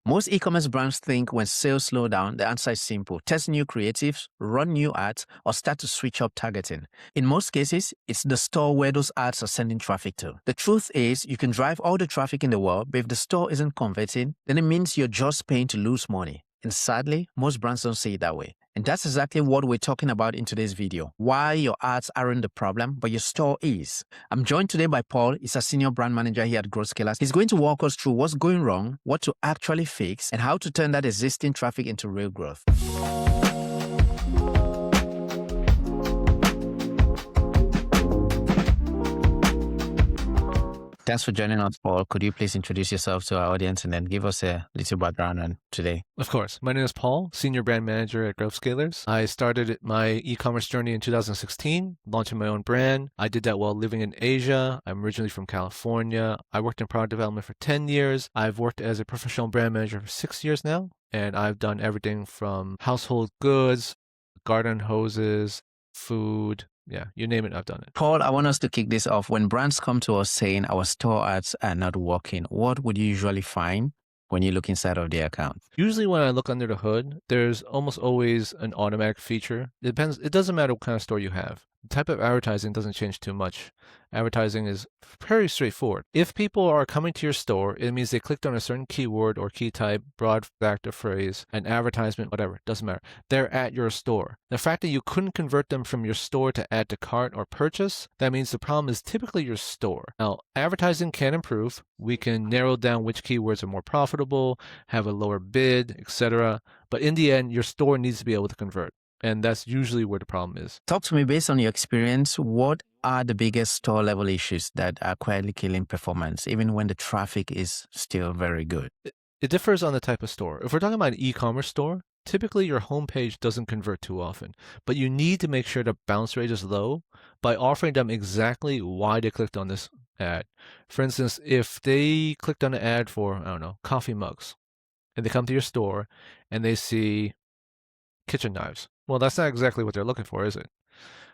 Most e-commerce brands think when sales slow down, the answer is simple. Test new creatives, run new ads, or start to switch up targeting. In most cases, it's the store where those ads are sending traffic to. The truth is, you can drive all the traffic in the world, but if the store isn't converting, then it means you're just paying to lose money. And sadly, most brands don't see it that way. And that's exactly what we're talking about in today's video. Why your ads aren't the problem, but your store is. I'm joined today by Paul. He's a senior brand manager here at GrowthScalers. He's going to walk us through what's going wrong, what to actually fix, and how to turn that existing traffic into real growth. Thanks for joining us, Paul. Could you please introduce yourself to our audience and then give us a little background on today? Of course. My name is Paul, Senior Brand Manager at GrowthScalers. I started my e-commerce journey in 2016, launching my own brand. I did that while living in Asia. I'm originally from California. I worked in product development for 10 years. I've worked as a professional brand manager for 6 years now, and I've done everything from household goods, garden hoses, food. Yeah, you name it, I've done it. Paul, I want us to kick this off. When brands come to us saying our store ads are not working, what would you usually find when you look inside of their account? Usually when I look under the hood, there's almost always an automatic feature. It depends. It doesn't matter what kind of store you have. The type of advertising doesn't change too much. Advertising is very straightforward. If people are coming to your store, it means they clicked on a certain keyword or key type, broad factor phrase, an advertisement, whatever, doesn't matter. They're at your store. The fact that you couldn't convert them from your store to add to cart or purchase, that means the problem is typically your store. Now, advertising can improve. We can narrow down which keywords are more profitable, have a lower bid, etc. But in the end, your store needs to be able to convert. And that's usually where the problem is. Talk to me based on your experience. What are the biggest store level issues that are quietly killing performance, even when the traffic is still very good? It differs on the type of store. If we're talking about an e-commerce store, typically your homepage doesn't convert too often, but you need to make sure the bounce rate is low by offering them exactly why they clicked on this ad. For instance, if they clicked on an ad for, I don't know, coffee mugs, and they come to your store and they see kitchen knives. Well, that's not exactly what they're looking for, is it?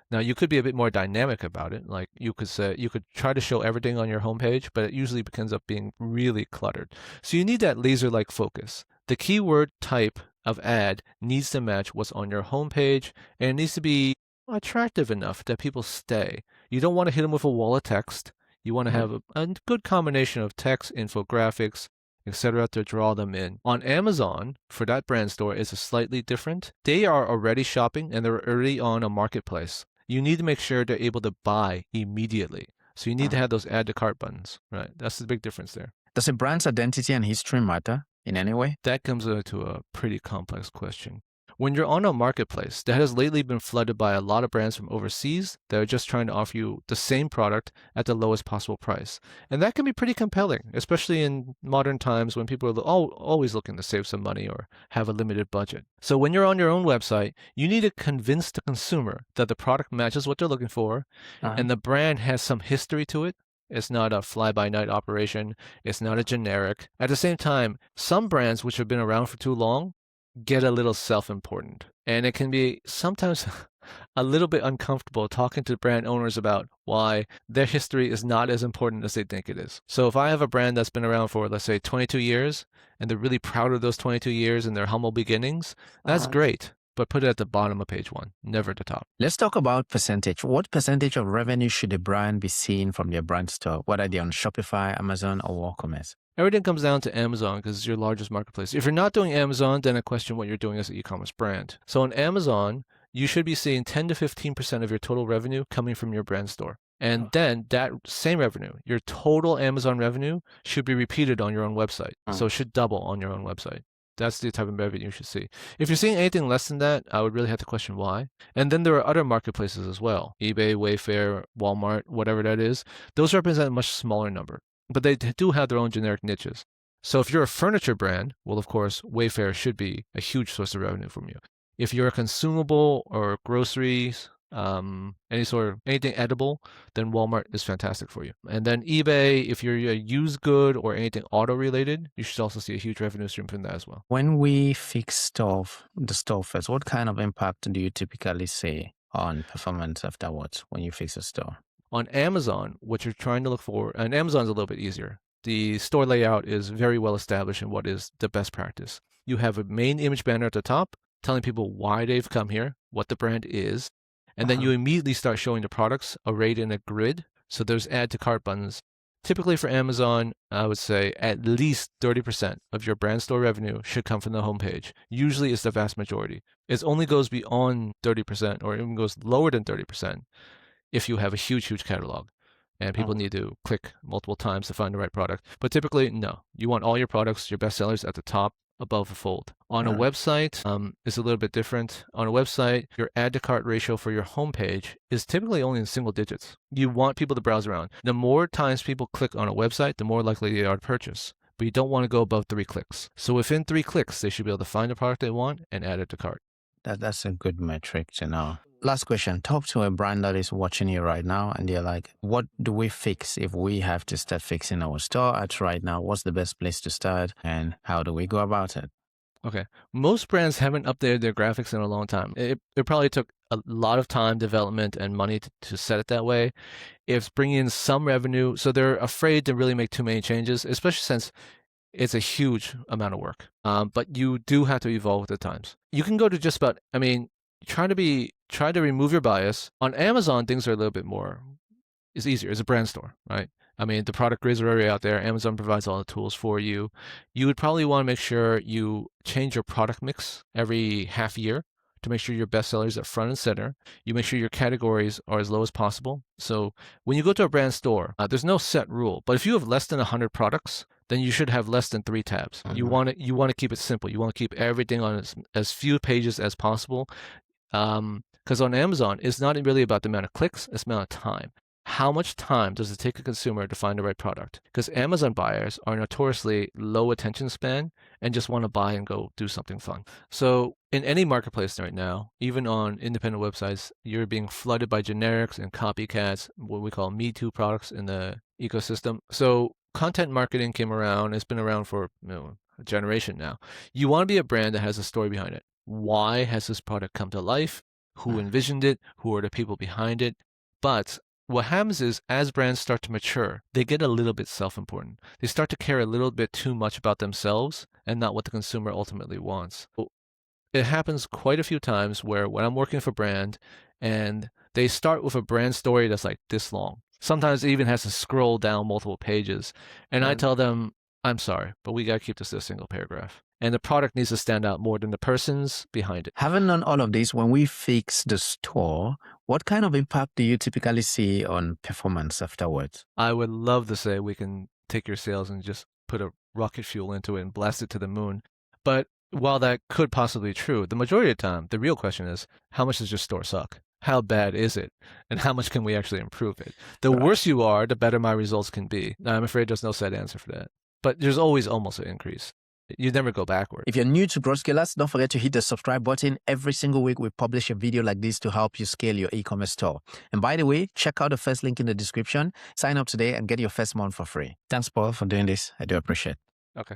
Now, you could be a bit more dynamic about it. Like you could try to show everything on your homepage, but it usually ends up being really cluttered. So you need that laser-like focus. The keyword type of ad needs to match what's on your homepage, and it needs to be attractive enough that people stay. You don't want to hit them with a wall of text. You want to have a good combination of text, infographics, etc. to draw them in. On Amazon, for that brand store, it's slightly different. They are already shopping and they're already on a marketplace. You need to make sure they're able to buy immediately. So you need to have those add to cart buttons, right? That's the big difference there. Does a brand's identity and history matter in any way? That comes into a pretty complex question. When you're on a marketplace that has lately been flooded by a lot of brands from overseas that are just trying to offer you the same product at the lowest possible price. And that can be pretty compelling, especially in modern times when people are always looking to save some money or have a limited budget. So when you're on your own website, you need to convince the consumer that the product matches what they're looking for and the brand has some history to it. It's not a fly-by-night operation. It's not a generic. At the same time, some brands which have been around for too long get a little self-important. And it can be sometimes a little bit uncomfortable talking to brand owners about why their history is not as important as they think it is. So if I have a brand that's been around for, let's say, 22 years, and they're really proud of those 22 years and their humble beginnings, that's great. But put it at the bottom of page one, never at the top. Let's talk about percentage. What percentage of revenue should a brand be seeing from their brand store, whether they're on Shopify, Amazon, or WooCommerce? Everything comes down to Amazon because it's your largest marketplace. If you're not doing Amazon, then I question what you're doing as an e-commerce brand. So on Amazon, you should be seeing 10 to 15% of your total revenue coming from your brand store. And then that same revenue, your total Amazon revenue, should be repeated on your own website. So it should double on your own website. That's the type of revenue you should see. If you're seeing anything less than that, I would really have to question why. And then there are other marketplaces as well. eBay, Wayfair, Walmart, whatever that is. Those represent a much smaller number, but they do have their own generic niches. So if you're a furniture brand, well, of course, Wayfair should be a huge source of revenue from you. If you're a consumable or groceries, anything edible, then Walmart is fantastic for you. And then eBay, if you're a used good or anything auto related, you should also see a huge revenue stream from that as well. When we fix the store first, what kind of impact do you typically see on performance afterwards when you fix a store? On Amazon, what you're trying to look for, and Amazon's a little bit easier. the store layout is very well established in what is the best practice. You have a main image banner at the top telling people why they've come here, what the brand is, and then you immediately start showing the products arrayed in a grid. So there's add to cart buttons. Typically for Amazon, I would say at least 30% of your brand store revenue should come from the homepage. Usually it's the vast majority. It only goes beyond 30% or even goes lower than 30% if you have a huge, huge catalog and people need to click multiple times to find the right product. But typically, no. You want all your products, your best sellers at the top above the fold. On a website, it's a little bit different. On a website, your add to cart ratio for your homepage is typically only in single digits. You want people to browse around. The more times people click on a website, the more likely they are to purchase. But you don't want to go above 3 clicks. So within 3 clicks, they should be able to find the product they want and add it to cart. That's a good metric to know. Last question. Talk to a brand that is watching you right now and they're like, what do we fix if we have to start fixing our store ads right now? What's the best place to start and how do we go about it? Okay. Most brands haven't updated their graphics in a long time. It probably took a lot of time, development, and money to set it that way. It's bringing in some revenue, so they're afraid to really make too many changes, especially since it's a huge amount of work. But you do have to evolve with the times. You can go to just about, try to remove your bias. On Amazon, things are a little bit more, it's easier. It's a brand store, right? The product grids are already out there. Amazon provides all the tools for you. You would probably want to make sure you change your product mix every half year to make sure your best sellers are front and center. You make sure your categories are as low as possible. So when you go to a brand store, there's no set rule. But if you have less than 100 products, then you should have less than 3 tabs. You want to keep it simple. You want to keep everything on as few pages as possible. Because on Amazon, it's not really about the amount of clicks, it's the amount of time. How much time does it take a consumer to find the right product? Because Amazon buyers are notoriously low attention span and just want to buy and go do something fun. So in any marketplace right now, even on independent websites, you're being flooded by generics and copycats, what we call Me Too products in the ecosystem. So content marketing came around. It's been around for a generation now. You want to be a brand that has a story behind it. Why has this product come to life? Who envisioned it? Who are the people behind it? But what happens is, as brands start to mature, they get a little bit self-important. They start to care a little bit too much about themselves and not what the consumer ultimately wants. It happens quite a few times where when I'm working for a brand and they start with a brand story that's like this long, sometimes it even has to scroll down multiple pages. And I tell them, I'm sorry, but we got to keep this to a single paragraph. And the product needs to stand out more than the persons behind it. Having done all of this, when we fix the store, what kind of impact do you typically see on performance afterwards? I would love to say we can take your sales and just put a rocket fuel into it and blast it to the moon. But while that could possibly be true, the majority of the time, the real question is, how much does your store suck? How bad is it? And how much can we actually improve it? The worse you are, the better my results can be. Now, I'm afraid there's no set answer for that. But there's always almost an increase. You never go backward. If you're new to GrowthScalers, don't forget to hit the subscribe button. Every single week, we publish a video like this to help you scale your e-commerce store. And by the way, check out the first link in the description. Sign up today and get your first month for free. Thanks, Paul, for doing this. I do appreciate it. Okay.